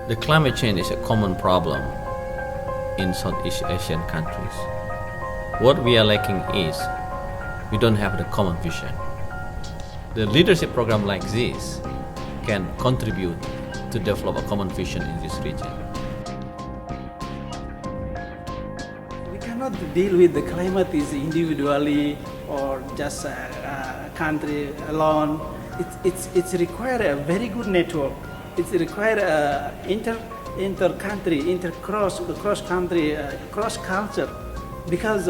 The climate change is a common problem in Southeast Asian countries. What we are lacking is we don't have the common vision. The leadership program like this can contribute to develop a common vision in this region. We cannot deal with the climate is individually or just a country alone. It's require a very good network. It's require inter-country, cross-country, cross-culture, because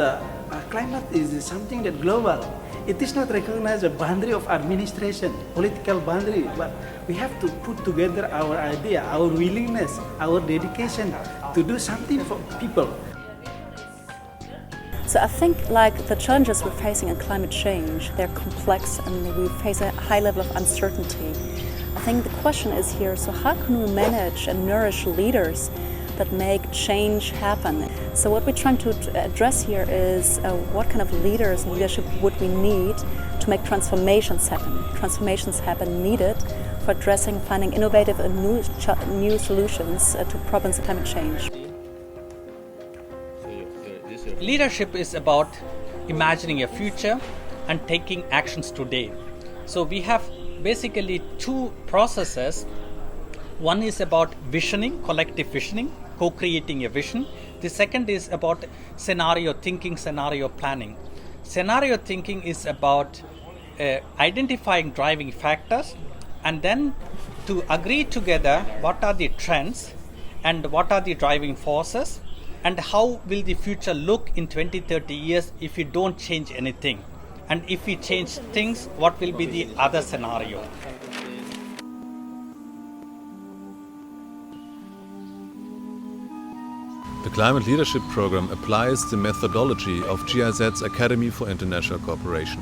climate is something that global. It is not recognized a boundary of administration, political boundary, but we have to put together our idea, our willingness, our dedication to do something for people. So I think like the challenges we're facing in climate change, they're complex and we face a high level of uncertainty. I think the question is here, so how can we manage and nourish leaders that make change happen? So what we're trying to address here is what kind of leaders and leadership would we need to make transformations happen needed for addressing, finding innovative and new solutions to problems of climate change. Leadership is about imagining a future and taking actions today. So we have basically two processes. One is about visioning, collective visioning, co-creating a vision. The second is about scenario thinking, scenario planning. Scenario thinking is about identifying driving factors and then to agree together what are the trends and what are the driving forces and how will the future look in 20-30 years if we don't change anything. And if we change things, what will be the other scenario? The Climate Leadership Program applies the methodology of GIZ's Academy for International Cooperation.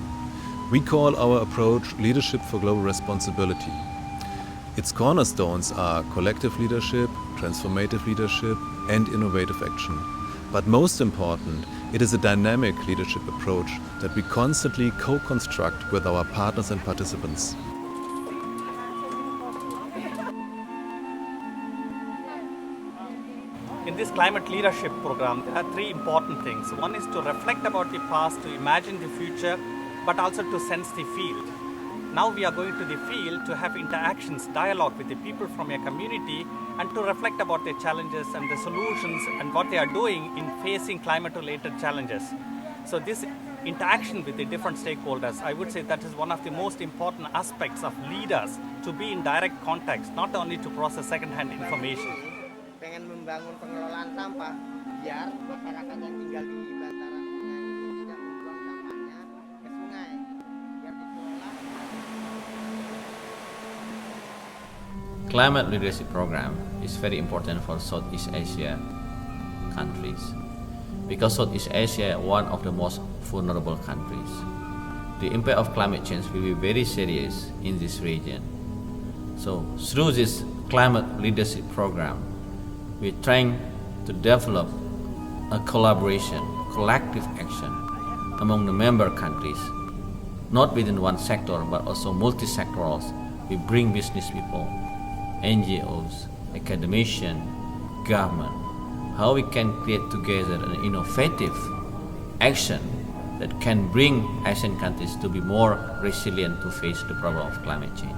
We call our approach Leadership for Global Responsibility. Its cornerstones are collective leadership, transformative leadership, and innovative action. But most important, it is a dynamic leadership approach that we constantly co-construct with our partners and participants. In this climate leadership program, there are three important things. One is to reflect about the past, to imagine the future, but also to sense the field. Now we are going to the field to have interactions, dialogue with the people from your community and to reflect about their challenges and the solutions and what they are doing in facing climate-related challenges. So this interaction with the different stakeholders, I would say that is one of the most important aspects of leaders, to be in direct contact, not only to process second-hand information. Pengen membangun pengelolaan sampah biar masyarakat yang tinggal di bantaran sungai itu tidak membuang sampahnya ke sungai biar dikelola. Climate leadership program is very important for Southeast Asia countries because Southeast Asia is one of the most vulnerable countries. The impact of climate change will be very serious in this region. So through this climate leadership program, we're trying to develop a collaboration, collective action among the member countries, not within one sector but also multi-sectoral. We bring business people, NGOs, academicians, government, how we can create together an innovative action that can bring Asian countries to be more resilient to face the problem of climate change.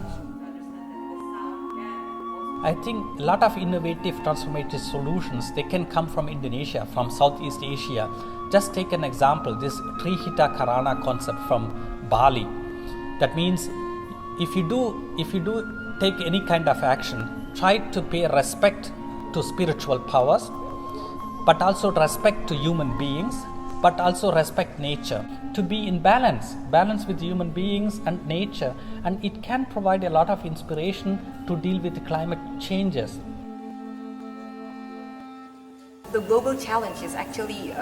I think a lot of innovative transformative solutions, they can come from Indonesia, from Southeast Asia. Just take an example, this Trihita Karana concept from Bali. That means if you do take any kind of action, try to pay respect to spiritual powers, but also respect to human beings, but also respect nature. To be in balance with human beings and nature, and it can provide a lot of inspiration to deal with the climate changes. The global challenge is actually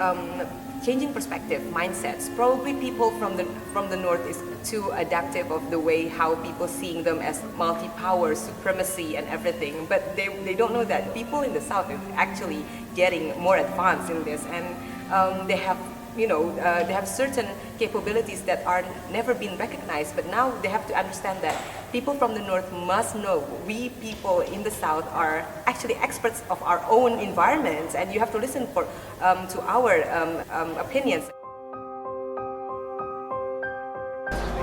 changing perspective, mindsets. Probably people from the north is too adaptive of the way how people seeing them as multi-power, supremacy and everything. But they don't know that people in the south are actually getting more advanced in this, and they have certain capabilities that are never been recognized. But now they have to understand that people from the north must know we people in the south are actually experts of our own environments, and you have to listen to our opinions.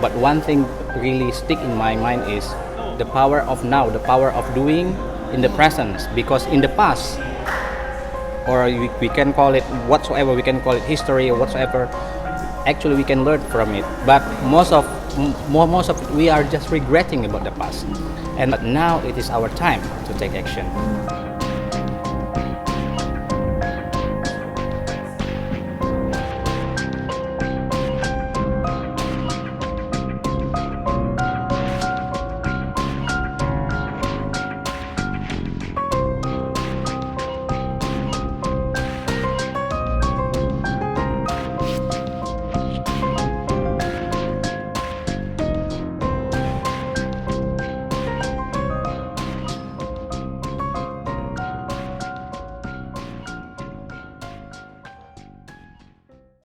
But one thing really stick in my mind is the power of now, the power of doing in the present. Because in the past, or we can call it whatsoever, we can call it history or whatsoever, actually we can learn from it. But most of it, we are just regretting about the past. And now it is our time to take action.